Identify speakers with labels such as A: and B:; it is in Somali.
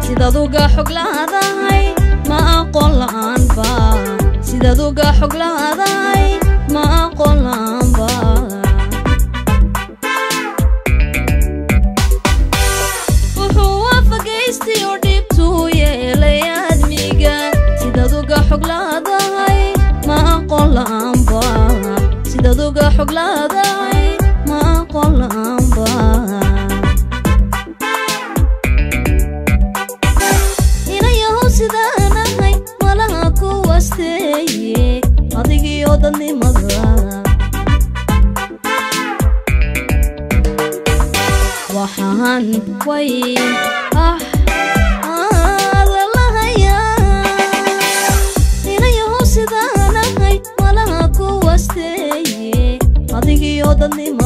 A: sidaduga xog laadahay ma aqoon la'aan ba sidaduga xog laadahay ma aqoon la'aan ba wuxuu waafaqaystay oo dhibtu yeelay aadmiga sidaduga xog laadahay ma aqoon la'aan ba sidaduga xog laadahay ma aqoon la'aan ba waxaan way adalahaya inayahow sidaanahay malaha ku wasteeye adigiyo dadnimo